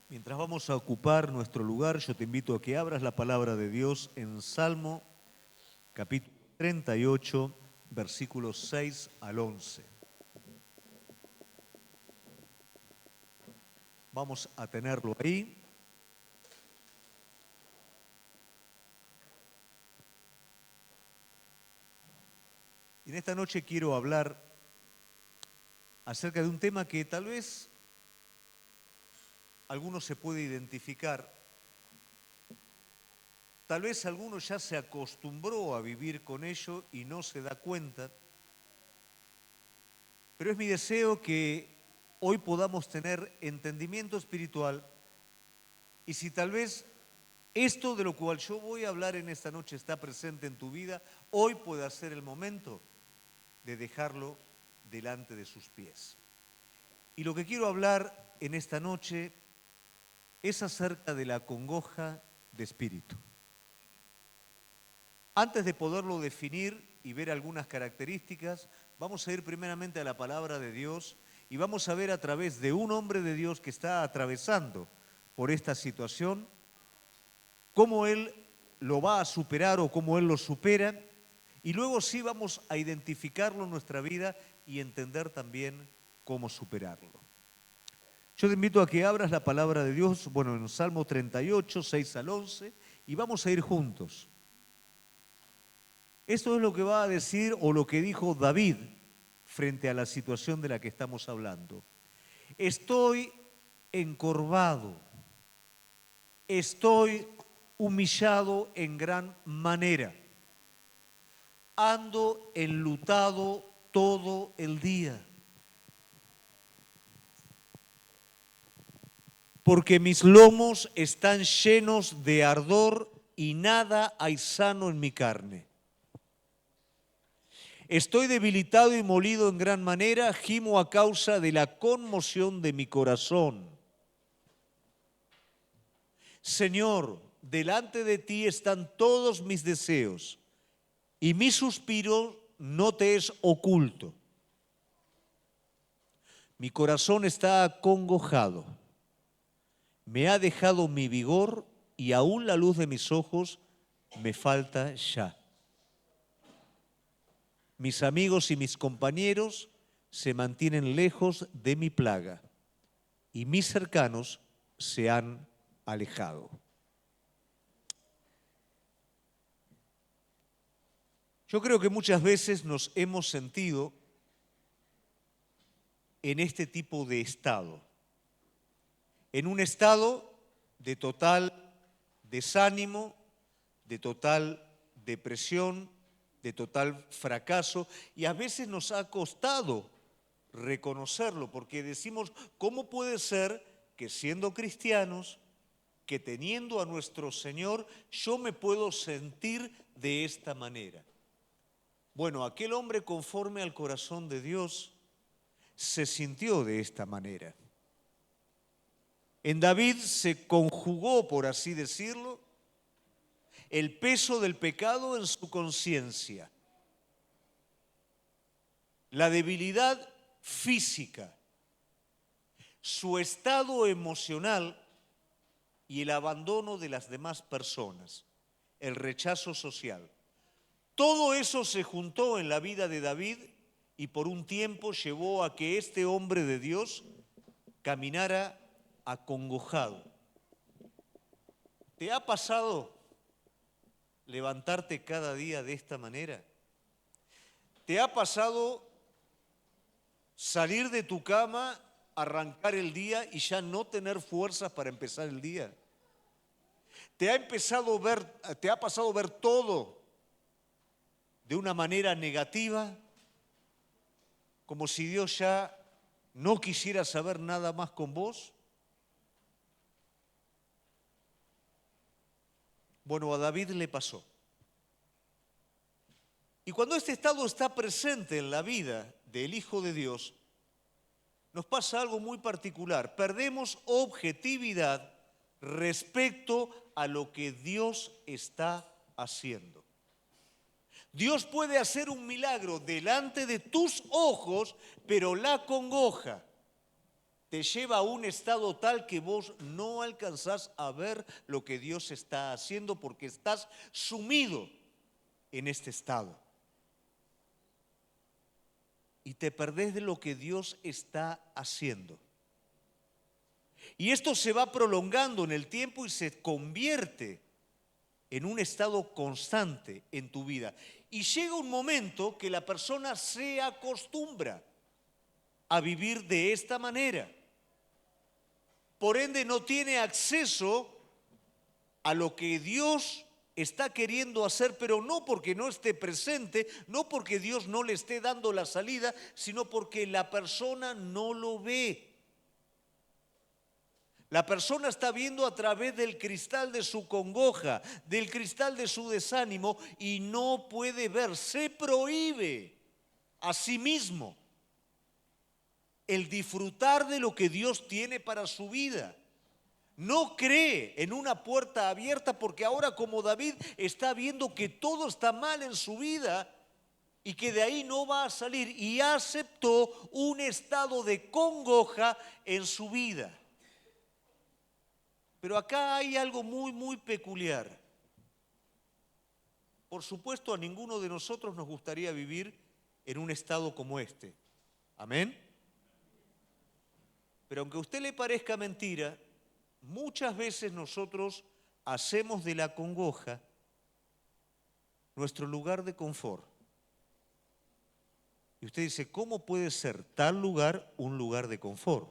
Mientras vamos a ocupar nuestro lugar, yo te invito a que abras la palabra de Dios en Salmo capítulo 38, versículos 6 al 11. Vamos a tenerlo ahí. Y en esta noche quiero hablar acerca de un tema que tal vez alguno se puede identificar. Tal vez alguno ya se acostumbró a vivir con ello y no se da cuenta. Pero es mi deseo que hoy podamos tener entendimiento espiritual y si tal vez esto de lo cual yo voy a hablar en esta noche está presente en tu vida, hoy puede ser el momento de dejarlo delante de sus pies. Y lo que quiero hablar en esta noche es acerca de la congoja de espíritu. Antes de poderlo definir y ver algunas características, vamos a ir primeramente a la palabra de Dios y vamos a ver a través de un hombre de Dios que está atravesando por esta situación, cómo él lo va a superar o cómo él lo supera, y luego sí vamos a identificarlo en nuestra vida y entender también cómo superarlo. Yo te invito a que abras la palabra de Dios, en Salmo 38, 6 al 11, y vamos a ir juntos. Esto es lo que va a decir o lo que dijo David frente a la situación de la que estamos hablando. Estoy encorvado, estoy humillado en gran manera, ando enlutado todo el día, porque mis lomos están llenos de ardor y nada hay sano en mi carne. Estoy debilitado y molido en gran manera, gimo a causa de la conmoción de mi corazón. Señor, delante de ti están todos mis deseos, y mi suspiro no te es oculto. Mi corazón está acongojado, me ha dejado mi vigor, y aún la luz de mis ojos me falta ya. Mis amigos y mis compañeros se mantienen lejos de mi plaga y mis cercanos se han alejado. Yo creo que muchas veces nos hemos sentido en este tipo de estado, en un estado de total desánimo, de total depresión, de total fracaso, y a veces nos ha costado reconocerlo, porque decimos, ¿cómo puede ser que siendo cristianos, que teniendo a nuestro Señor, yo me puedo sentir de esta manera? Bueno, aquel hombre conforme al corazón de Dios se sintió de esta manera. En David se conjugó, por así decirlo, el peso del pecado en su conciencia, la debilidad física, su estado emocional y el abandono de las demás personas, el rechazo social. Todo eso se juntó en la vida de David y por un tiempo llevó a que este hombre de Dios caminara acongojado. ¿Te ha pasado levantarte cada día de esta manera? ¿Te ha pasado salir de tu cama, arrancar el día y ya no tener fuerzas para empezar el día? ¿Te ha pasado ver todo de una manera negativa, como si Dios ya no quisiera saber nada más con vos? Bueno, a David le pasó. Y cuando este estado está presente en la vida del Hijo de Dios, nos pasa algo muy particular. Perdemos objetividad respecto a lo que Dios está haciendo. Dios puede hacer un milagro delante de tus ojos, pero la congoja te lleva a un estado tal que vos no alcanzás a ver lo que Dios está haciendo porque estás sumido en este estado. Y te perdés de lo que Dios está haciendo. Y esto se va prolongando en el tiempo y se convierte en un estado constante en tu vida. Y llega un momento que la persona se acostumbra a vivir de esta manera. Por ende, no tiene acceso a lo que Dios está queriendo hacer, pero no porque no esté presente, no porque Dios no le esté dando la salida, sino porque la persona no lo ve. La persona está viendo a través del cristal de su congoja, del cristal de su desánimo y no puede ver, se prohíbe a sí mismo el disfrutar de lo que Dios tiene para su vida. No cree en una puerta abierta porque ahora como David está viendo que todo está mal en su vida y que de ahí no va a salir y aceptó un estado de congoja en su vida. Pero acá hay algo muy peculiar. Por supuesto, a ninguno de nosotros nos gustaría vivir en un estado como este. ¿Amén? Pero aunque a usted le parezca mentira, muchas veces nosotros hacemos de la congoja nuestro lugar de confort. Y usted dice, ¿cómo puede ser tal lugar un lugar de confort?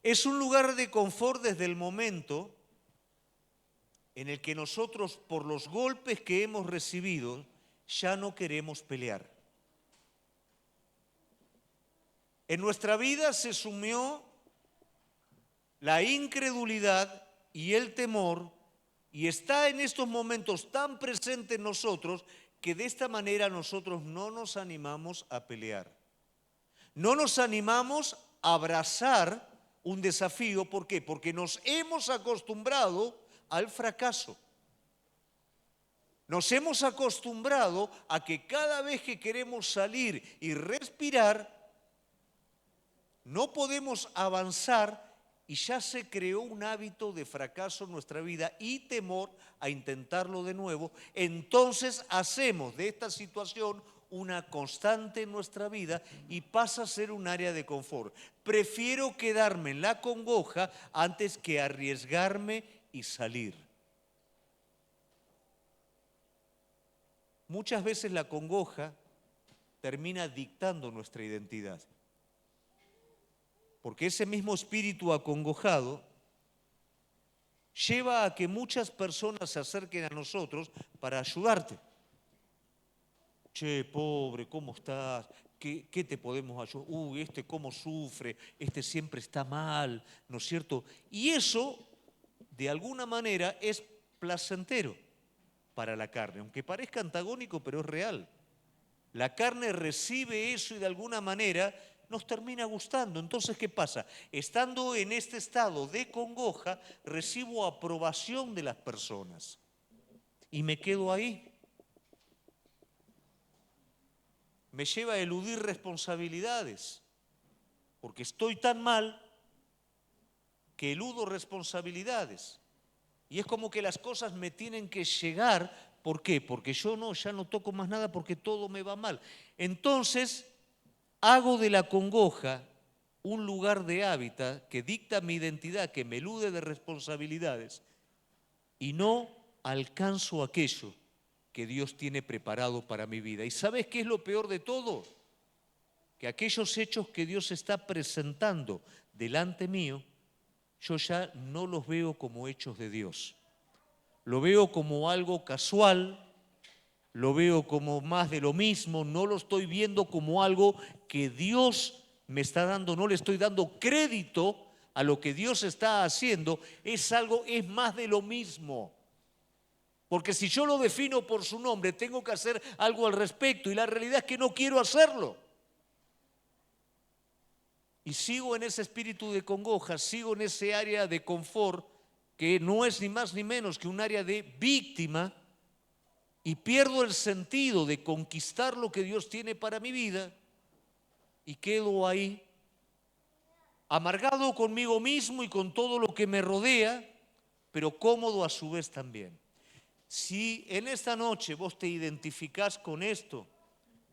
Es un lugar de confort desde el momento en el que nosotros, por los golpes que hemos recibido, ya no queremos pelear. En nuestra vida se sumió la incredulidad y el temor y está en estos momentos tan presente en nosotros que de esta manera nosotros no nos animamos a pelear. No nos animamos a abrazar un desafío. ¿Por qué? Porque nos hemos acostumbrado al fracaso. Nos hemos acostumbrado a que cada vez que queremos salir y respirar, no podemos avanzar y ya se creó un hábito de fracaso en nuestra vida y temor a intentarlo de nuevo. Entonces hacemos de esta situación una constante en nuestra vida y pasa a ser un área de confort. Prefiero quedarme en la congoja antes que arriesgarme y salir. Muchas veces la congoja termina dictando nuestra identidad. Porque ese mismo espíritu acongojado lleva a que muchas personas se acerquen a nosotros para ayudarte. Che, pobre, ¿cómo estás? ¿Qué te podemos ayudar? Uy, este cómo sufre, este siempre está mal, ¿no es cierto? Y eso, de alguna manera, es placentero para la carne, aunque parezca antagónico, pero es real. La carne recibe eso y de alguna manera nos termina gustando. Entonces, ¿qué pasa? Estando en este estado de congoja, recibo aprobación de las personas y me quedo ahí. Me lleva a eludir responsabilidades, porque estoy tan mal que eludo responsabilidades. Y es como que las cosas me tienen que llegar. ¿Por qué? Porque yo ya no toco más nada porque todo me va mal. Entonces, hago de la congoja un lugar de hábitat que dicta mi identidad, que me elude de responsabilidades y no alcanzo aquello que Dios tiene preparado para mi vida. ¿Y sabes qué es lo peor de todo? Que aquellos hechos que Dios está presentando delante mío, yo ya no los veo como hechos de Dios. Lo veo como algo casual, lo veo como más de lo mismo, no lo estoy viendo como algo que Dios me está dando, no le estoy dando crédito a lo que Dios está haciendo, es más de lo mismo. Porque si yo lo defino por su nombre, tengo que hacer algo al respecto y la realidad es que no quiero hacerlo. Y sigo en ese espíritu de congoja, sigo en ese área de confort que no es ni más ni menos que un área de víctima y pierdo el sentido de conquistar lo que Dios tiene para mi vida y quedo ahí amargado conmigo mismo y con todo lo que me rodea, pero cómodo a su vez también. Si en esta noche vos te identificás con esto,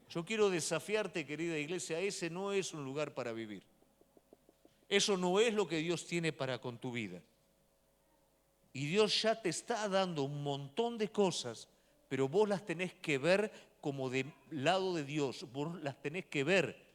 yo quiero desafiarte, querida iglesia, ese no es un lugar para vivir. Eso no es lo que Dios tiene para con tu vida. Y Dios ya te está dando un montón de cosas, pero vos las tenés que ver como del lado de Dios. Vos las tenés que ver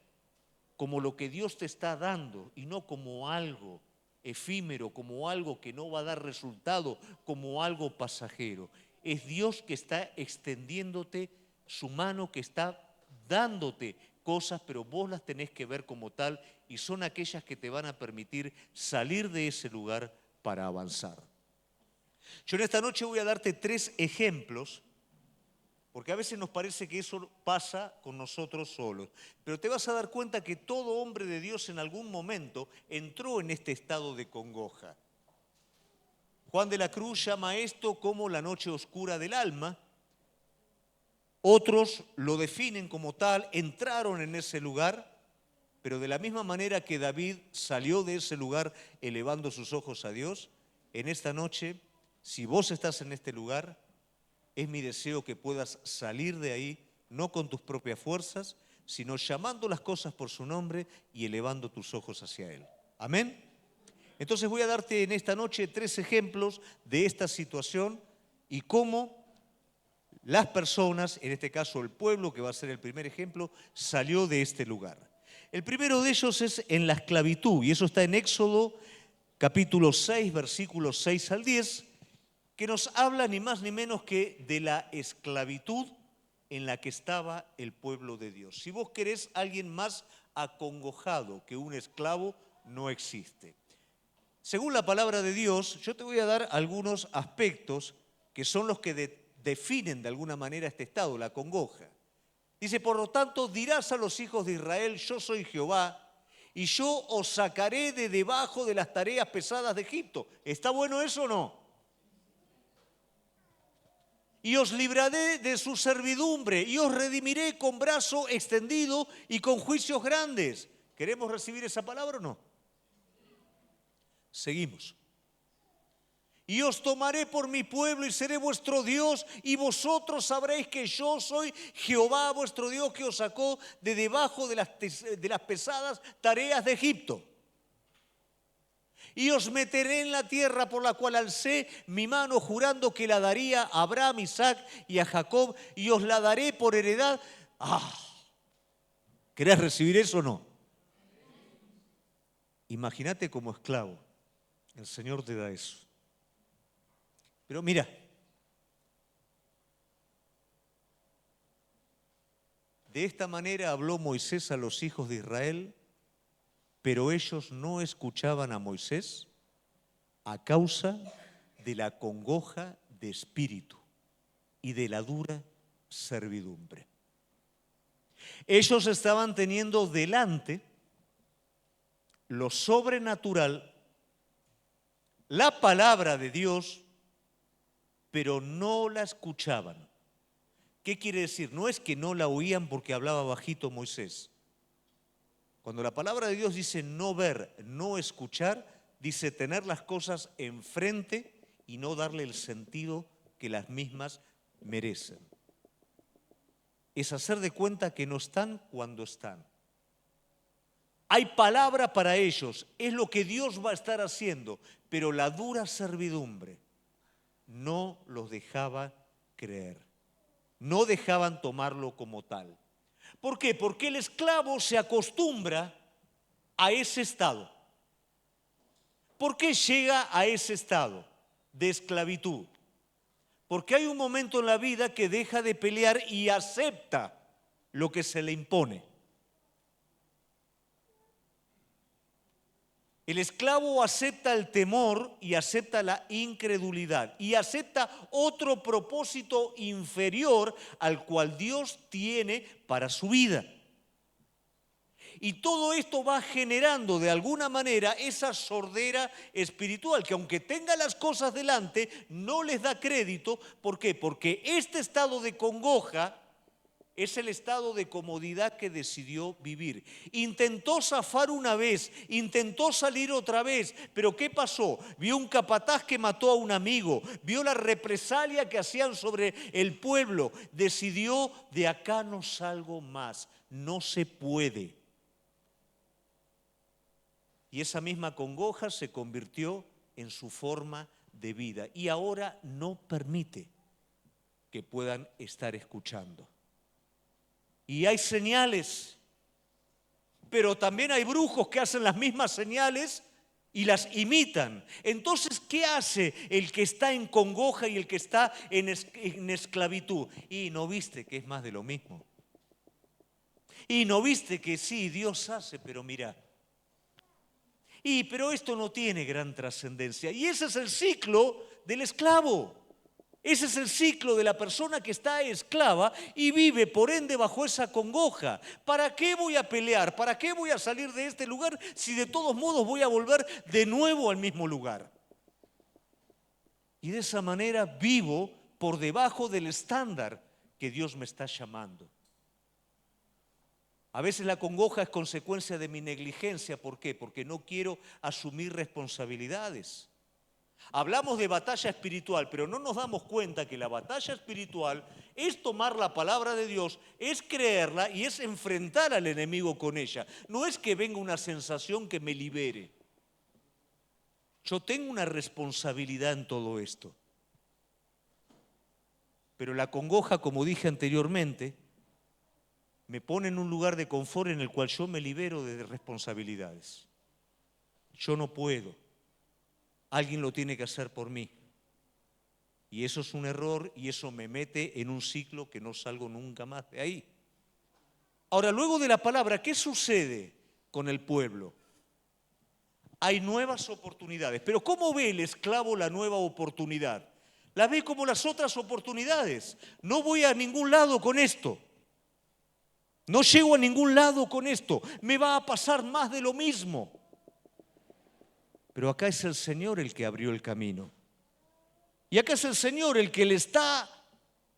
como lo que Dios te está dando y no como algo efímero, como algo que no va a dar resultado, como algo pasajero. Es Dios que está extendiéndote su mano, que está dándote cosas, pero vos las tenés que ver como tal y son aquellas que te van a permitir salir de ese lugar para avanzar. Yo en esta noche voy a darte 3 ejemplos, porque a veces nos parece que eso pasa con nosotros solos, pero te vas a dar cuenta que todo hombre de Dios en algún momento entró en este estado de congoja. Juan de la Cruz llama esto como la noche oscura del alma. Otros lo definen como tal, entraron en ese lugar, pero de la misma manera que David salió de ese lugar elevando sus ojos a Dios, en esta noche, si vos estás en este lugar, es mi deseo que puedas salir de ahí, no con tus propias fuerzas, sino llamando las cosas por su nombre y elevando tus ojos hacia Él. Amén. Entonces voy a darte en esta noche 3 ejemplos de esta situación y cómo las personas, en este caso el pueblo, que va a ser el primer ejemplo, salió de este lugar. El primero de ellos es en la esclavitud, y eso está en Éxodo capítulo 6, versículos 6 al 10, que nos habla ni más ni menos que de la esclavitud en la que estaba el pueblo de Dios. Si vos querés alguien más acongojado que un esclavo, no existe. Según la palabra de Dios, yo te voy a dar algunos aspectos que son los que definen de alguna manera este estado, la congoja. Dice, por lo tanto, dirás a los hijos de Israel, yo soy Jehová, y yo os sacaré de debajo de las tareas pesadas de Egipto. ¿Está bueno eso o no? Y os libraré de su servidumbre, y os redimiré con brazo extendido y con juicios grandes. ¿Queremos recibir esa palabra o no? Seguimos. Y os tomaré por mi pueblo y seré vuestro Dios, y vosotros sabréis que yo soy Jehová vuestro Dios, que os sacó de debajo de las pesadas tareas de Egipto. Y os meteré en la tierra por la cual alcé mi mano jurando que la daría a Abraham, Isaac y a Jacob, y os la daré por heredad. ¿Querés recibir eso o no? Imagínate como esclavo, el Señor te da eso. Pero mira, de esta manera habló Moisés a los hijos de Israel, pero ellos no escuchaban a Moisés a causa de la congoja de espíritu y de la dura servidumbre. Ellos estaban teniendo delante lo sobrenatural, la palabra de Dios, pero no la escuchaban. ¿Qué quiere decir? No es que no la oían porque hablaba bajito Moisés. Cuando la palabra de Dios dice no ver, no escuchar, dice tener las cosas enfrente y no darle el sentido que las mismas merecen. Es hacer de cuenta que no están cuando están. Hay palabra para ellos, es lo que Dios va a estar haciendo, pero la dura servidumbre no los dejaba creer, no dejaban tomarlo como tal. ¿Por qué? Porque el esclavo se acostumbra a ese estado. ¿Por qué llega a ese estado de esclavitud? Porque hay un momento en la vida que deja de pelear y acepta lo que se le impone. El esclavo acepta el temor y acepta la incredulidad y acepta otro propósito inferior al cual Dios tiene para su vida. Y todo esto va generando de alguna manera esa sordera espiritual que aunque tenga las cosas delante, no les da crédito. ¿Por qué? Porque este estado de congoja Es el estado de comodidad que decidió vivir. Intentó zafar una vez, intentó salir otra vez, pero ¿qué pasó? Vio un capataz que mató a un amigo, vio la represalia que hacían sobre el pueblo. Decidió, de acá no salgo más, no se puede. Y esa misma congoja se convirtió en su forma de vida y ahora no permite que puedan estar escuchando. Y hay señales, pero también hay brujos que hacen las mismas señales y las imitan. Entonces, ¿qué hace el que está en congoja y el que está en esclavitud? Y no viste que es más de lo mismo. Y no viste que sí, Dios hace, pero mira. Pero esto no tiene gran trascendencia. Y ese es el ciclo del esclavo. Ese es el ciclo de la persona que está esclava y vive por ende bajo esa congoja. ¿Para qué voy a pelear? ¿Para qué voy a salir de este lugar si de todos modos voy a volver de nuevo al mismo lugar? Y de esa manera vivo por debajo del estándar que Dios me está llamando. A veces la congoja es consecuencia de mi negligencia. ¿Por qué? Porque no quiero asumir responsabilidades. Hablamos de batalla espiritual, pero no nos damos cuenta que la batalla espiritual es tomar la palabra de Dios, es creerla y es enfrentar al enemigo con ella. No es que venga una sensación que me libere. Yo tengo una responsabilidad en todo esto. Pero la congoja, como dije anteriormente, me pone en un lugar de confort en el cual yo me libero de responsabilidades. Yo no puedo. Alguien lo tiene que hacer por mí. Y eso es un error y eso me mete en un ciclo que no salgo nunca más de ahí. Ahora, luego de la palabra, ¿qué sucede con el pueblo? Hay nuevas oportunidades. Pero ¿cómo ve el esclavo la nueva oportunidad? La ve como las otras oportunidades. No voy a ningún lado con esto. No llego a ningún lado con esto. Me va a pasar más de lo mismo. Pero acá es el Señor el que abrió el camino. Y acá es el Señor el que le está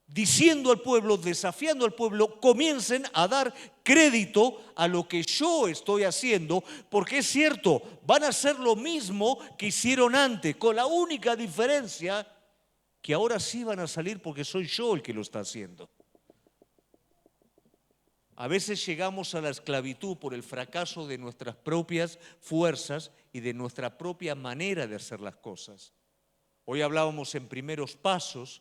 diciendo al pueblo, desafiando al pueblo, comiencen a dar crédito a lo que yo estoy haciendo, porque es cierto, van a hacer lo mismo que hicieron antes, con la única diferencia que ahora sí van a salir porque soy yo el que lo está haciendo. A veces llegamos a la esclavitud por el fracaso de nuestras propias fuerzas y de nuestra propia manera de hacer las cosas. Hoy hablábamos en primeros pasos,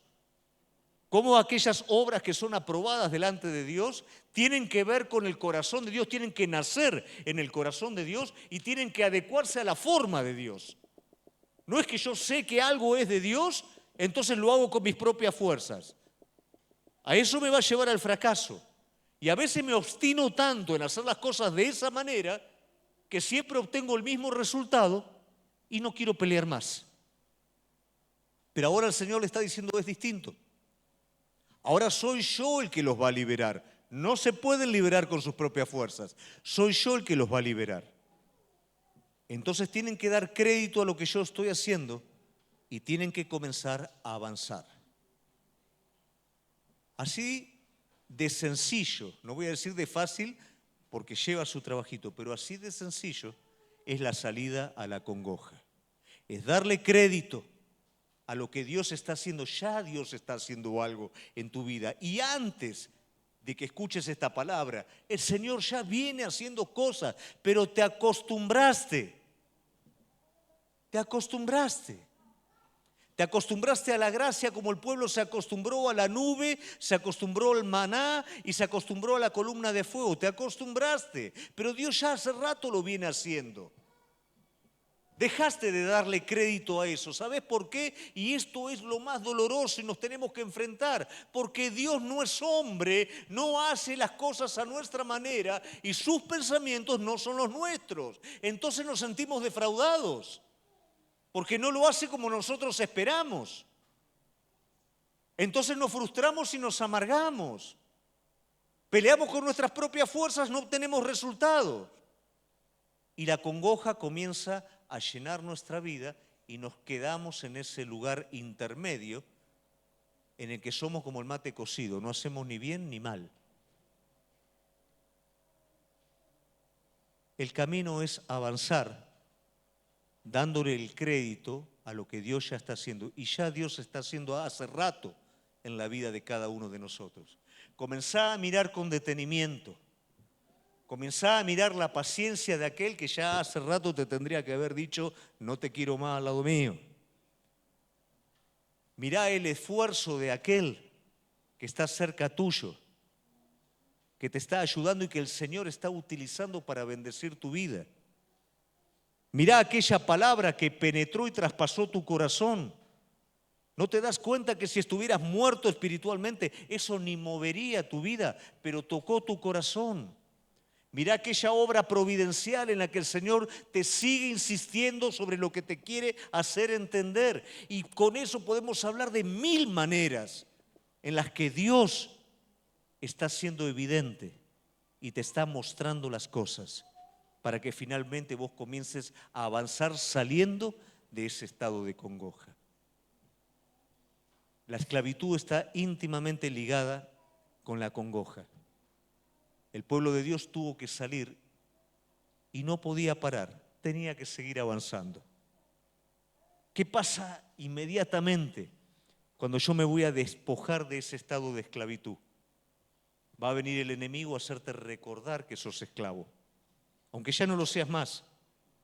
cómo aquellas obras que son aprobadas delante de Dios tienen que ver con el corazón de Dios, tienen que nacer en el corazón de Dios y tienen que adecuarse a la forma de Dios. No es que yo sé que algo es de Dios, entonces lo hago con mis propias fuerzas. A eso me va a llevar al fracaso. Y a veces me obstino tanto en hacer las cosas de esa manera que siempre obtengo el mismo resultado y no quiero pelear más. Pero ahora el Señor le está diciendo es distinto. Ahora soy yo el que los va a liberar. No se pueden liberar con sus propias fuerzas. Soy yo el que los va a liberar. Entonces tienen que dar crédito a lo que yo estoy haciendo y tienen que comenzar a avanzar. Así de sencillo, no voy a decir de fácil porque lleva su trabajito, pero así de sencillo es la salida a la congoja. Es darle crédito a lo que Dios está haciendo. Ya Dios está haciendo algo en tu vida. Y antes de que escuches esta palabra, el Señor ya viene haciendo cosas, pero te acostumbraste. Te acostumbraste. Te acostumbraste a la gracia como el pueblo se acostumbró a la nube, se acostumbró al maná y se acostumbró a la columna de fuego. Te acostumbraste, pero Dios ya hace rato lo viene haciendo. Dejaste de darle crédito a eso. ¿Sabes por qué? Y esto es lo más doloroso y nos tenemos que enfrentar. Porque Dios no es hombre, no hace las cosas a nuestra manera y sus pensamientos no son los nuestros. Entonces nos sentimos defraudados. Porque no lo hace como nosotros esperamos. Entonces nos frustramos y nos amargamos. Peleamos con nuestras propias fuerzas, no obtenemos resultados. Y la congoja comienza a llenar nuestra vida y nos quedamos en ese lugar intermedio en el que somos como el mate cocido, no hacemos ni bien ni mal. El camino es avanzar, dándole el crédito a lo que Dios ya está haciendo. Y ya Dios está haciendo hace rato en la vida de cada uno de nosotros. Comenzá a mirar con detenimiento. Comenzá a mirar la paciencia de aquel que ya hace rato te tendría que haber dicho, no te quiero más al lado mío. Mirá el esfuerzo de aquel que está cerca tuyo, que te está ayudando y que el Señor está utilizando para bendecir tu vida. Mirá aquella palabra que penetró y traspasó tu corazón. ¿No te das cuenta que si estuvieras muerto espiritualmente, eso ni movería tu vida, pero tocó tu corazón? Mirá aquella obra providencial en la que el Señor te sigue insistiendo sobre lo que te quiere hacer entender. Y con eso podemos hablar de 1000 maneras en las que Dios está siendo evidente y te está mostrando las cosas para que finalmente vos comiences a avanzar saliendo de ese estado de congoja. La esclavitud está íntimamente ligada con la congoja. El pueblo de Dios tuvo que salir y no podía parar, tenía que seguir avanzando. ¿Qué pasa inmediatamente cuando yo me voy a despojar de ese estado de esclavitud? Va a venir el enemigo a hacerte recordar que sos esclavo, aunque ya no lo seas más,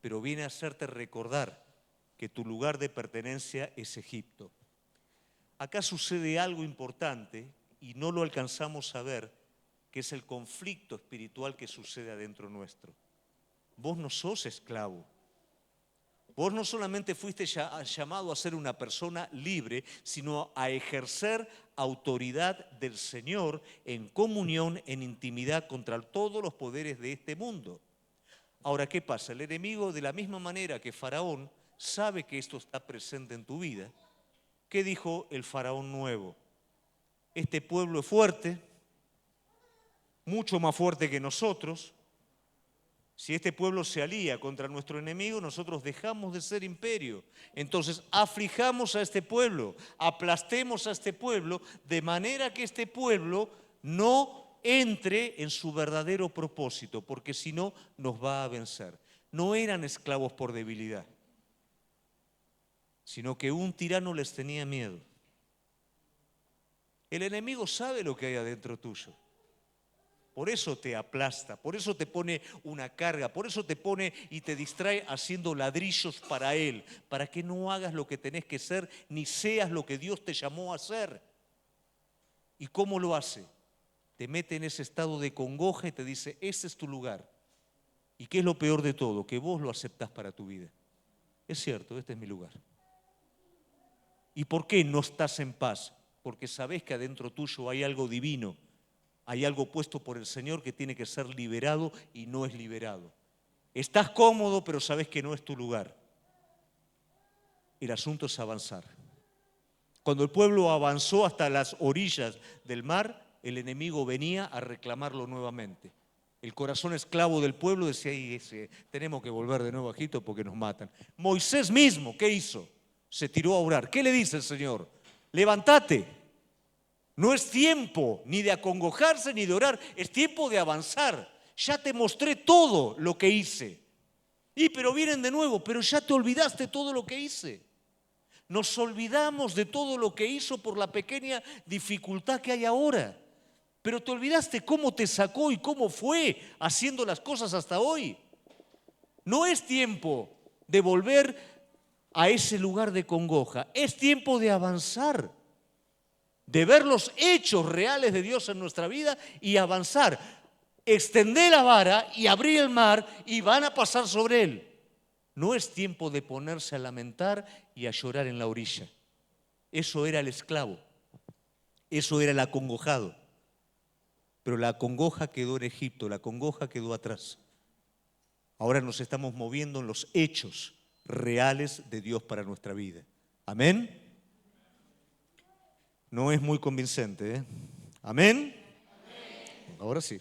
pero viene a hacerte recordar que tu lugar de pertenencia es Egipto. Acá sucede algo importante y no lo alcanzamos a ver, que es el conflicto espiritual que sucede adentro nuestro. Vos no sos esclavo. Vos no solamente fuiste llamado a ser una persona libre, sino a ejercer autoridad del Señor en comunión, en intimidad contra todos los poderes de este mundo. Ahora, ¿qué pasa? El enemigo, de la misma manera que Faraón, sabe que esto está presente en tu vida. ¿Qué dijo el Faraón nuevo? Este pueblo es fuerte, mucho más fuerte que nosotros. Si este pueblo se alía contra nuestro enemigo, nosotros dejamos de ser imperio. Entonces, aflijamos a este pueblo, aplastemos a este pueblo, de manera que este pueblo no entre en su verdadero propósito, porque si no, nos va a vencer. No eran esclavos por debilidad, sino que un tirano les tenía miedo. El enemigo sabe lo que hay adentro tuyo. Por eso te aplasta, por eso te pone una carga, por eso te pone y te distrae haciendo ladrillos para él, para que no hagas lo que tenés que ser, ni seas lo que Dios te llamó a ser. ¿Y cómo lo hace? Te mete en ese estado de congoja y te dice, ese es tu lugar. ¿Y qué es lo peor de todo? Que vos lo aceptás para tu vida. Es cierto, este es mi lugar. ¿Y por qué no estás en paz? Porque sabés que adentro tuyo hay algo divino. Hay algo puesto por el Señor que tiene que ser liberado y no es liberado. Estás cómodo, pero sabes que no es tu lugar. El asunto es avanzar. Cuando el pueblo avanzó hasta las orillas del mar, el enemigo venía a reclamarlo nuevamente. El corazón esclavo del pueblo decía, tenemos que volver de nuevo a Egipto porque nos matan. Moisés mismo, ¿qué hizo? Se tiró a orar. ¿Qué le dice el Señor? Levántate. No es tiempo ni de acongojarse ni de orar, es tiempo de avanzar. Ya te mostré todo lo que hice. Pero vienen de nuevo, pero ya te olvidaste todo lo que hice. Nos olvidamos de todo lo que hizo por la pequeña dificultad que hay ahora. Pero te olvidaste cómo te sacó y cómo fue haciendo las cosas hasta hoy. No es tiempo de volver a ese lugar de congoja, es tiempo de avanzar. De ver los hechos reales de Dios en nuestra vida y avanzar. Extender la vara y abrir el mar y van a pasar sobre él. No es tiempo de ponerse a lamentar y a llorar en la orilla. Eso era el esclavo. Eso era el acongojado. Pero la congoja quedó en Egipto, la congoja quedó atrás. Ahora nos estamos moviendo en los hechos reales de Dios para nuestra vida. Amén. No es muy convincente, ¿eh? ¿Amén? Amén. Ahora sí.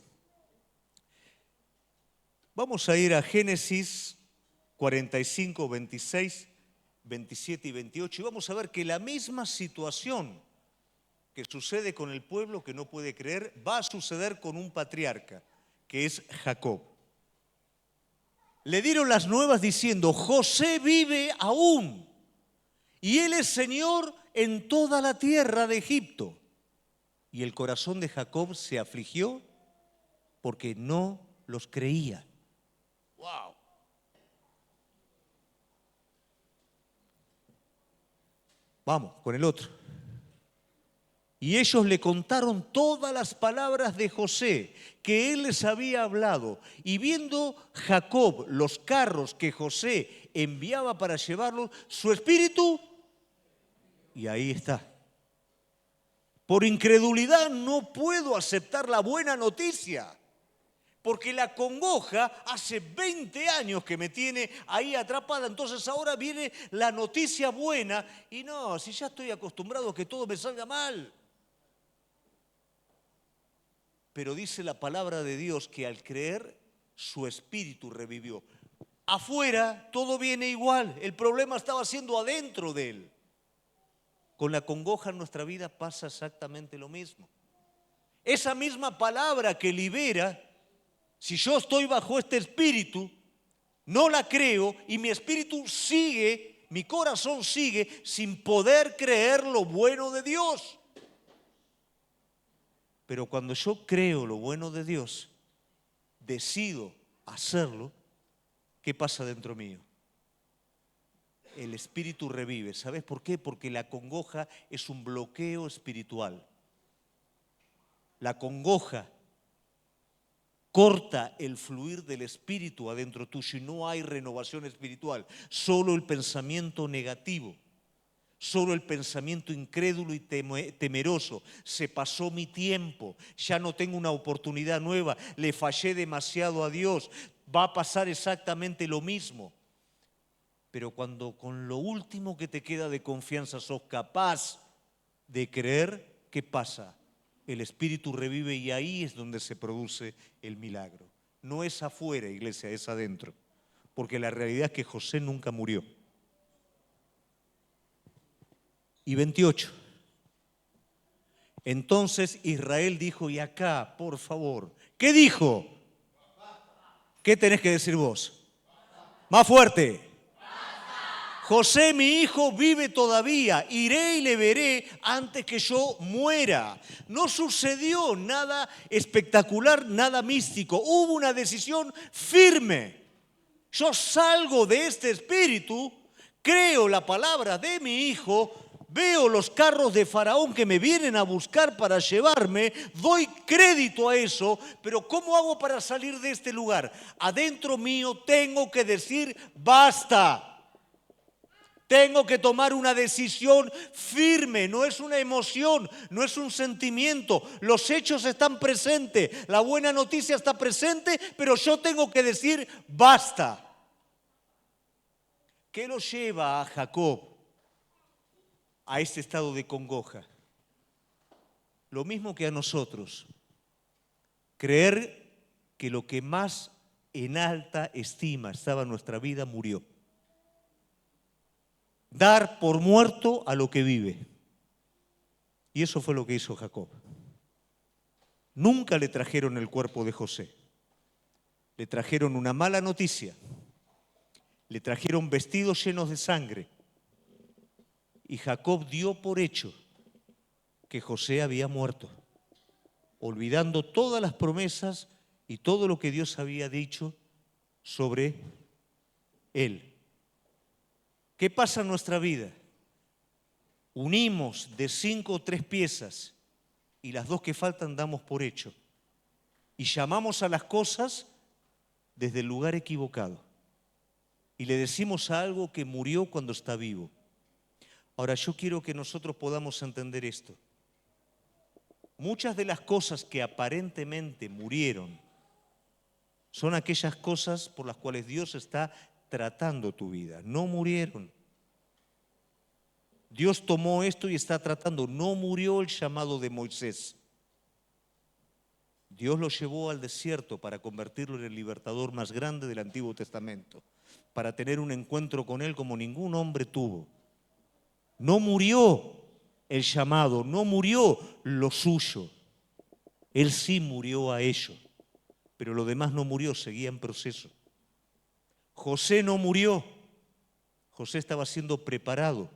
Vamos a ir a Génesis 45, 26, 27 y 28 y vamos a ver que la misma situación que sucede con el pueblo que no puede creer va a suceder con un patriarca, que es Jacob. Le dieron las nuevas diciendo, José vive aún y él es Señor en toda la tierra de Egipto. Y el corazón de Jacob se afligió porque no los creía. ¡Wow! Vamos, con el otro. Y ellos le contaron todas las palabras de José que él les había hablado. Y viendo Jacob los carros que José enviaba para llevarlos, su espíritu, y ahí está. Por incredulidad no puedo aceptar la buena noticia, porque la congoja hace 20 años que me tiene ahí atrapada, entonces ahora viene la noticia buena y no, si ya estoy acostumbrado a que todo me salga mal. Pero dice la palabra de Dios que al creer su espíritu revivió. Afuera todo viene igual, el problema estaba siendo adentro de él. Con la congoja en nuestra vida pasa exactamente lo mismo. Esa misma palabra que libera, si yo estoy bajo este espíritu, no la creo y mi espíritu sigue, mi corazón sigue sin poder creer lo bueno de Dios. Pero cuando yo creo lo bueno de Dios, decido hacerlo, ¿qué pasa dentro mío? El espíritu revive. ¿Sabes por qué? Porque la congoja es un bloqueo espiritual. La congoja corta el fluir del espíritu adentro tuyo y no hay renovación espiritual. Solo el pensamiento negativo. Solo el pensamiento incrédulo y temeroso. Se pasó mi tiempo, ya no tengo una oportunidad nueva, le fallé demasiado a Dios, va a pasar exactamente lo mismo. Pero cuando con lo último que te queda de confianza sos capaz de creer, ¿qué pasa? El espíritu revive y ahí es donde se produce el milagro. No es afuera, iglesia, es adentro. Porque la realidad es que José nunca murió. Y 28. Entonces Israel dijo, y acá, por favor, ¿qué dijo? ¿Qué tenés que decir vos? Más fuerte. José, mi hijo, vive todavía. Iré y le veré antes que yo muera. No sucedió nada espectacular, nada místico. Hubo una decisión firme. Yo salgo de este espíritu, creo la palabra de mi hijo, veo los carros de Faraón que me vienen a buscar para llevarme, doy crédito a eso, pero ¿cómo hago para salir de este lugar? Adentro mío tengo que decir basta. Tengo que tomar una decisión firme, no es una emoción, no es un sentimiento. Los hechos están presentes, la buena noticia está presente, pero yo tengo que decir basta. ¿Qué lo lleva a Jacob a este estado de congoja? Lo mismo que a nosotros. Creer que lo que más en alta estima estaba en nuestra vida murió. Dar por muerto a lo que vive. Y eso fue lo que hizo Jacob. Nunca le trajeron el cuerpo de José. Le trajeron una mala noticia. Le trajeron vestidos llenos de sangre. Y Jacob dio por hecho que José había muerto, olvidando todas las promesas y todo lo que Dios había dicho sobre él. ¿Qué pasa en nuestra vida? Unimos de 5 o 3 piezas y las 2 que faltan damos por hecho. Y llamamos a las cosas desde el lugar equivocado. Y le decimos a algo que murió cuando está vivo. Ahora yo quiero que nosotros podamos entender esto. Muchas de las cosas que aparentemente murieron son aquellas cosas por las cuales Dios está tratando tu vida. No murieron. Dios tomó esto y está tratando. No murió el llamado de Moisés. Dios lo llevó al desierto para convertirlo en el libertador más grande del Antiguo Testamento, para tener un encuentro con Él como ningún hombre tuvo. No murió el llamado, no murió lo suyo. Él sí murió a ello, pero lo demás no murió, seguía en proceso. José no murió. José estaba siendo preparado,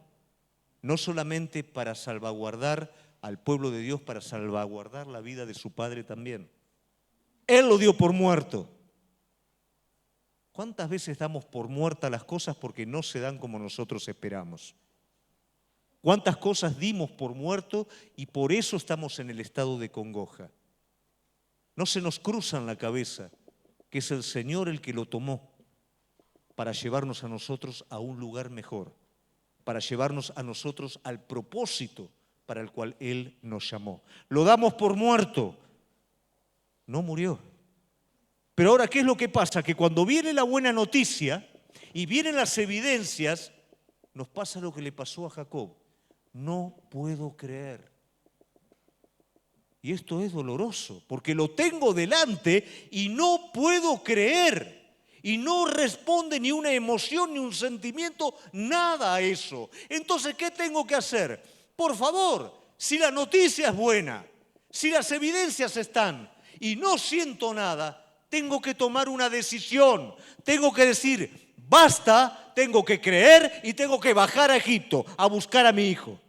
no solamente para salvaguardar al pueblo de Dios, para salvaguardar la vida de su padre también. Él lo dio por muerto. ¿Cuántas veces damos por muertas las cosas porque no se dan como nosotros esperamos? ¿Cuántas cosas dimos por muerto y por eso estamos en el estado de congoja? No se nos cruza en la cabeza que es el Señor el que lo tomó para llevarnos a nosotros a un lugar mejor, para llevarnos a nosotros al propósito para el cual Él nos llamó. Lo damos por muerto. No murió. Pero ahora, ¿qué es lo que pasa? Que cuando viene la buena noticia y vienen las evidencias, nos pasa lo que le pasó a Jacob. No puedo creer. Y esto es doloroso, porque lo tengo delante y no puedo creer. Y no responde ni una emoción, ni un sentimiento, nada a eso. Entonces, ¿qué tengo que hacer? Por favor, si la noticia es buena, si las evidencias están y no siento nada, tengo que tomar una decisión. Tengo que decir, basta, tengo que creer y tengo que bajar a Egipto a buscar a mi hijo.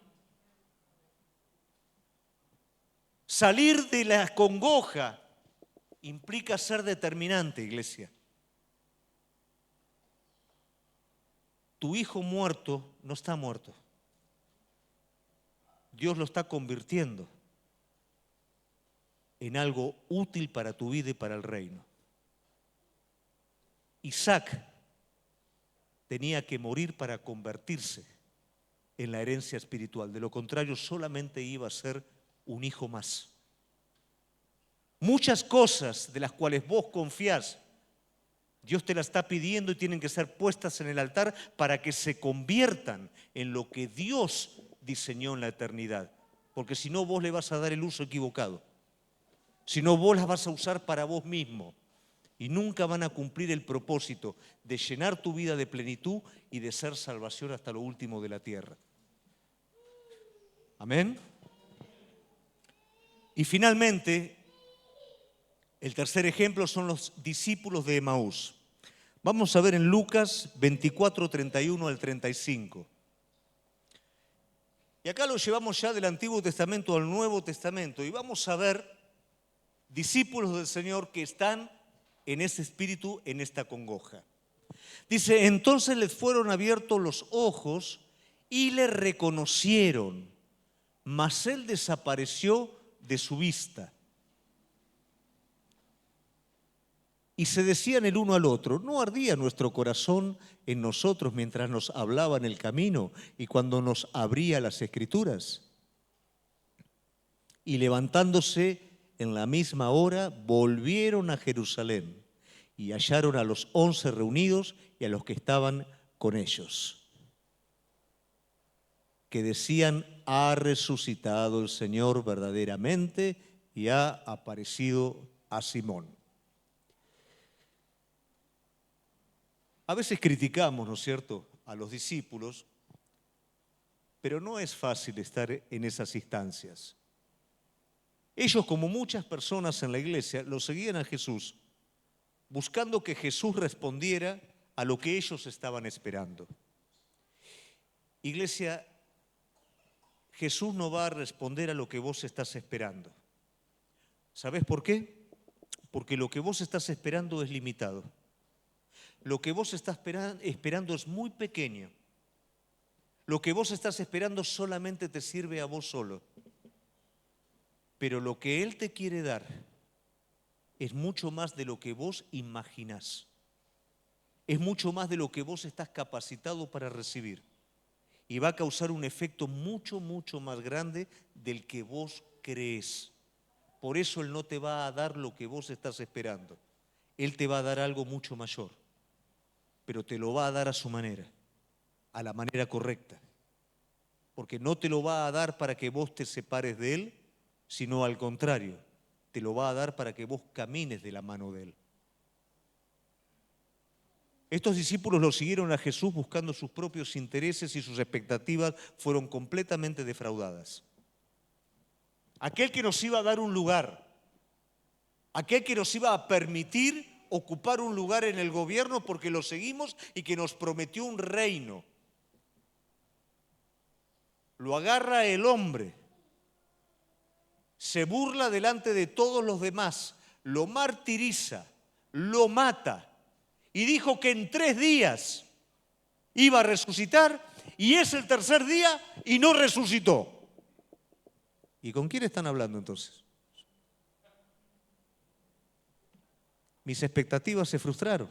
Salir de la congoja implica ser determinante, iglesia. Tu hijo muerto no está muerto. Dios lo está convirtiendo en algo útil para tu vida y para el reino. Isaac tenía que morir para convertirse en la herencia espiritual. De lo contrario, solamente iba a ser un hijo más. Muchas cosas de las cuales vos confiás, Dios te las está pidiendo y tienen que ser puestas en el altar para que se conviertan en lo que Dios diseñó en la eternidad. Porque si no, vos le vas a dar el uso equivocado. Si no, vos las vas a usar para vos mismo. Y nunca van a cumplir el propósito de llenar tu vida de plenitud y de ser salvación hasta lo último de la tierra. Amén. Y finalmente, el tercer ejemplo son los discípulos de Emaús. Vamos a ver en Lucas 24, 31 al 35. Y acá lo llevamos ya del Antiguo Testamento al Nuevo Testamento y vamos a ver discípulos del Señor que están en ese espíritu, en esta congoja. Dice, entonces les fueron abiertos los ojos y le reconocieron, mas él desapareció de su vista. Y se decían el uno al otro, ¿no ardía nuestro corazón en nosotros mientras nos hablaba en el camino y cuando nos abría las Escrituras? Y levantándose en la misma hora, volvieron a Jerusalén y hallaron a los 11 reunidos y a los que estaban con ellos, que decían, ha resucitado el Señor verdaderamente y ha aparecido a Simón. A veces criticamos, ¿no es cierto?, a los discípulos, pero no es fácil estar en esas instancias. Ellos, como muchas personas en la iglesia, lo seguían a Jesús, buscando que Jesús respondiera a lo que ellos estaban esperando. Iglesia, Jesús no va a responder a lo que vos estás esperando. ¿Sabés por qué? Porque lo que vos estás esperando es limitado. Lo que vos estás esperando es muy pequeño. Lo que vos estás esperando solamente te sirve a vos solo. Pero lo que Él te quiere dar es mucho más de lo que vos imaginás. Es mucho más de lo que vos estás capacitado para recibir. Y va a causar un efecto mucho, mucho más grande del que vos crees. Por eso Él no te va a dar lo que vos estás esperando. Él te va a dar algo mucho mayor. Pero te lo va a dar a su manera, a la manera correcta. Porque no te lo va a dar para que vos te separes de Él, sino al contrario, te lo va a dar para que vos camines de la mano de Él. Estos discípulos lo siguieron a Jesús buscando sus propios intereses y sus expectativas fueron completamente defraudadas. Aquel que nos iba a dar un lugar, aquel que nos iba a permitir ocupar un lugar en el gobierno porque lo seguimos y que nos prometió un reino. Lo agarra el hombre, se burla delante de todos los demás, lo martiriza, lo mata y dijo que en 3 días iba a resucitar y es el tercer día y no resucitó. ¿Y con quién están hablando entonces? Mis expectativas se frustraron.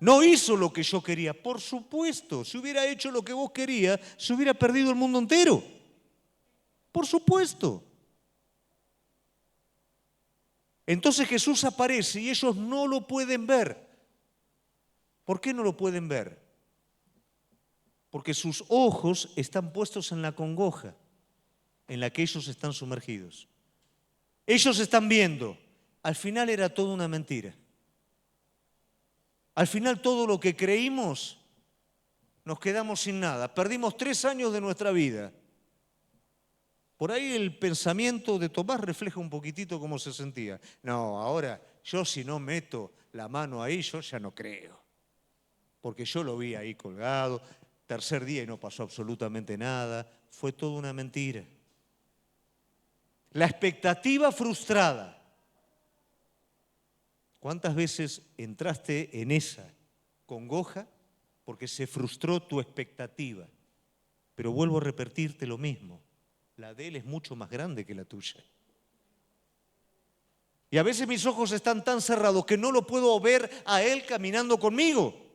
No hizo lo que yo quería. Por supuesto, si hubiera hecho lo que vos querías, se hubiera perdido el mundo entero. Por supuesto. Entonces Jesús aparece y ellos no lo pueden ver. ¿Por qué no lo pueden ver? Porque sus ojos están puestos en la congoja en la que ellos están sumergidos. Ellos están viendo. Al final era toda una mentira. Al final todo lo que creímos, nos quedamos sin nada. Perdimos 3 años de nuestra vida. Por ahí el pensamiento de Tomás refleja un poquitito cómo se sentía. No, ahora yo si no meto la mano ahí, yo ya no creo. Porque yo lo vi ahí colgado, tercer día y no pasó absolutamente nada. Fue toda una mentira. La expectativa frustrada. ¿Cuántas veces entraste en esa congoja porque se frustró tu expectativa? Pero vuelvo a repetirte lo mismo. La de él es mucho más grande que la tuya. Y a veces mis ojos están tan cerrados que no lo puedo ver a él caminando conmigo.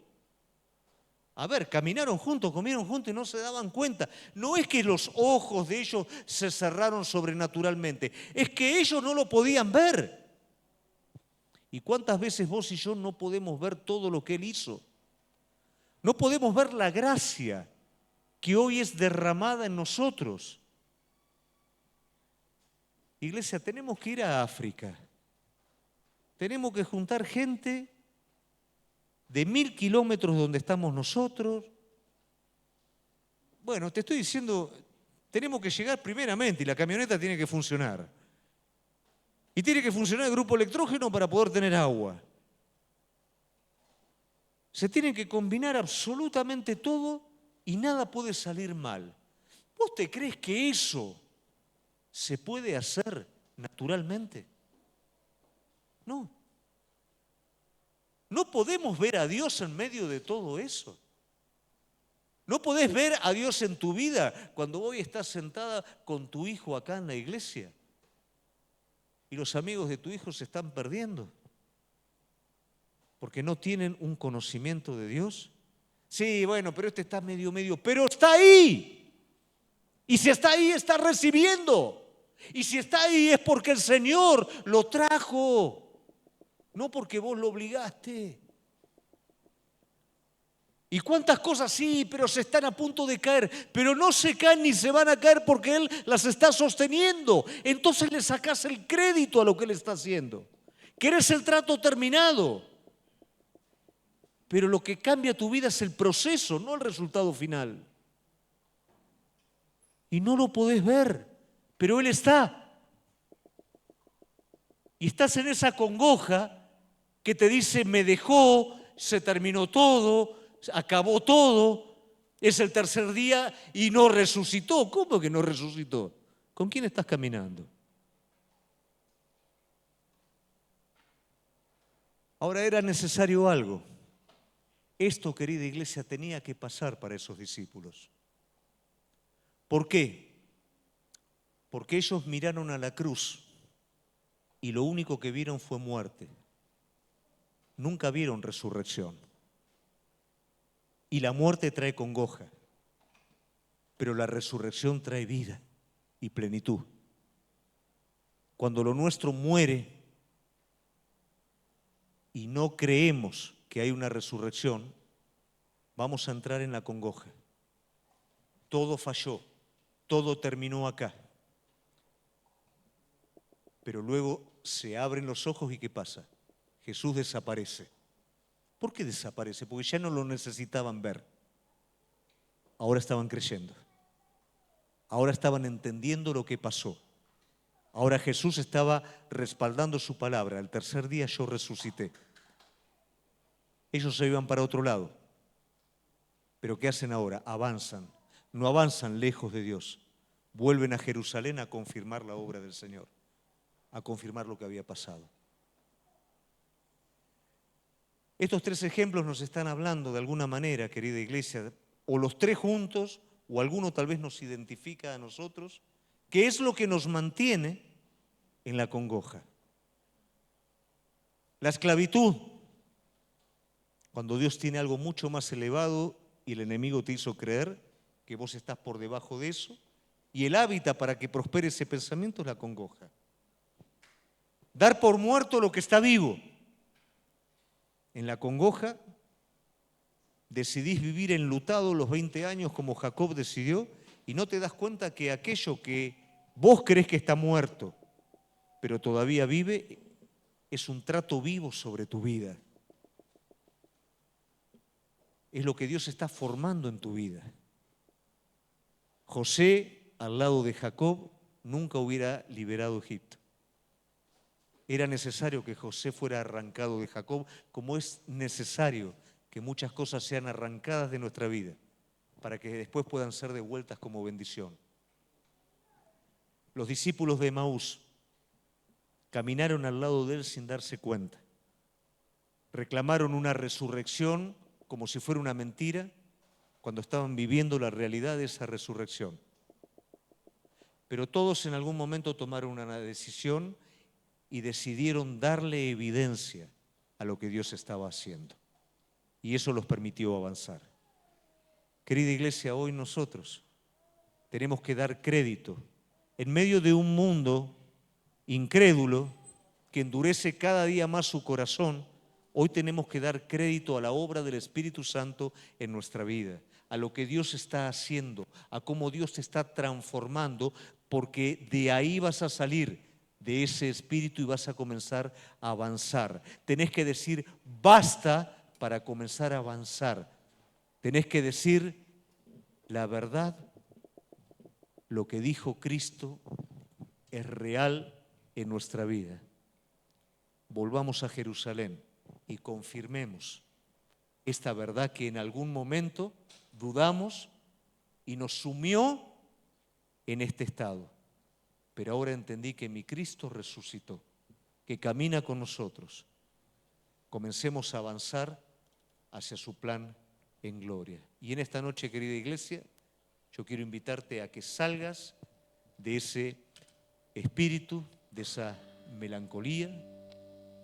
A ver, caminaron juntos, comieron juntos y no se daban cuenta. No es que los ojos de ellos se cerraron sobrenaturalmente, es que ellos no lo podían ver. ¿Y cuántas veces vos y yo no podemos ver todo lo que Él hizo? No podemos ver la gracia que hoy es derramada en nosotros. Iglesia, tenemos que ir a África. Tenemos que juntar gente de 1000 kilómetros donde estamos nosotros. Bueno, te estoy diciendo, tenemos que llegar primeramente y la camioneta tiene que funcionar. Y tiene que funcionar el grupo electrógeno para poder tener agua. Se tiene que combinar absolutamente todo y nada puede salir mal. ¿Vos te crees que eso se puede hacer naturalmente? No. No podemos ver a Dios en medio de todo eso. No podés ver a Dios en tu vida cuando hoy estás sentada con tu hijo acá en la iglesia. Y los amigos de tu hijo se están perdiendo porque no tienen un conocimiento de Dios. Sí, bueno, pero este está medio, pero está ahí. Y si está ahí, está recibiendo. Y si está ahí es porque el Señor lo trajo, no porque vos lo obligaste. ¿Y cuántas cosas sí, pero se están a punto de caer? Pero no se caen ni se van a caer porque Él las está sosteniendo. Entonces le sacás el crédito a lo que Él está haciendo. Querés el trato terminado. Pero lo que cambia tu vida es el proceso, no el resultado final. Y no lo podés ver, pero Él está. Y estás en esa congoja que te dice, me dejó, se terminó todo, acabó todo, es el tercer día y no resucitó. ¿Cómo que no resucitó? ¿Con quién estás caminando? Ahora era necesario algo. Esto, querida iglesia, tenía que pasar para esos discípulos. ¿Por qué? Porque ellos miraron a la cruz y lo único que vieron fue muerte. Nunca vieron resurrección. Y la muerte trae congoja, pero la resurrección trae vida y plenitud. Cuando lo nuestro muere y no creemos que hay una resurrección, vamos a entrar en la congoja. Todo falló, todo terminó acá. Pero luego se abren los ojos y ¿qué pasa? Jesús desaparece. ¿Por qué desaparece? Porque ya no lo necesitaban ver. Ahora estaban creyendo. Ahora estaban entendiendo lo que pasó. Ahora Jesús estaba respaldando su palabra. Al tercer día yo resucité. Ellos se iban para otro lado. Pero ¿qué hacen ahora? Avanzan. No avanzan lejos de Dios. Vuelven a Jerusalén a confirmar la obra del Señor, a confirmar lo que había pasado. Estos tres ejemplos nos están hablando de alguna manera, querida iglesia, o los tres juntos, o alguno tal vez nos identifica a nosotros, que es lo que nos mantiene en la congoja. La esclavitud, cuando Dios tiene algo mucho más elevado y el enemigo te hizo creer que vos estás por debajo de eso, y el hábitat para que prospere ese pensamiento es la congoja. Dar por muerto lo que está vivo. En la congoja decidís vivir enlutado los 20 años como Jacob decidió y no te das cuenta que aquello que vos crees que está muerto, pero todavía vive, es un trato vivo sobre tu vida. Es lo que Dios está formando en tu vida. José, al lado de Jacob, nunca hubiera liberado Egipto. Era necesario que José fuera arrancado de Jacob, como es necesario que muchas cosas sean arrancadas de nuestra vida, para que después puedan ser devueltas como bendición. Los discípulos de Emaús caminaron al lado de él sin darse cuenta. Reclamaron una resurrección como si fuera una mentira, cuando estaban viviendo la realidad de esa resurrección. Pero todos en algún momento tomaron una decisión y decidieron darle evidencia a lo que Dios estaba haciendo. Y eso los permitió avanzar. Querida iglesia, hoy nosotros tenemos que dar crédito en medio de un mundo incrédulo que endurece cada día más su corazón. Hoy tenemos que dar crédito a la obra del Espíritu Santo en nuestra vida, a lo que Dios está haciendo, a cómo Dios te está transformando, porque de ahí vas a salir, de ese espíritu, y vas a comenzar a avanzar. Tenés que decir basta para comenzar a avanzar. Tenés que decir la verdad, lo que dijo Cristo es real en nuestra vida. Volvamos a Jerusalén y confirmemos esta verdad que en algún momento dudamos y nos sumió en este estado. Pero ahora entendí que mi Cristo resucitó, que camina con nosotros. Comencemos a avanzar hacia su plan en gloria. Y en esta noche, querida iglesia, yo quiero invitarte a que salgas de ese espíritu, de esa melancolía,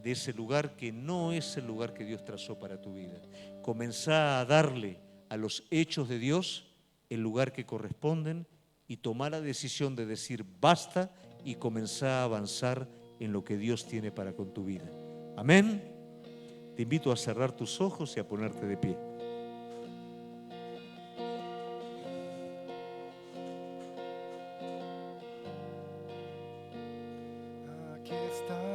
de ese lugar que no es el lugar que Dios trazó para tu vida. Comenzá a darle a los hechos de Dios el lugar que corresponden y tomá la decisión de decir basta y comenzá a avanzar en lo que Dios tiene para con tu vida. Amén. Te invito a cerrar tus ojos y a ponerte de pie. Aquí está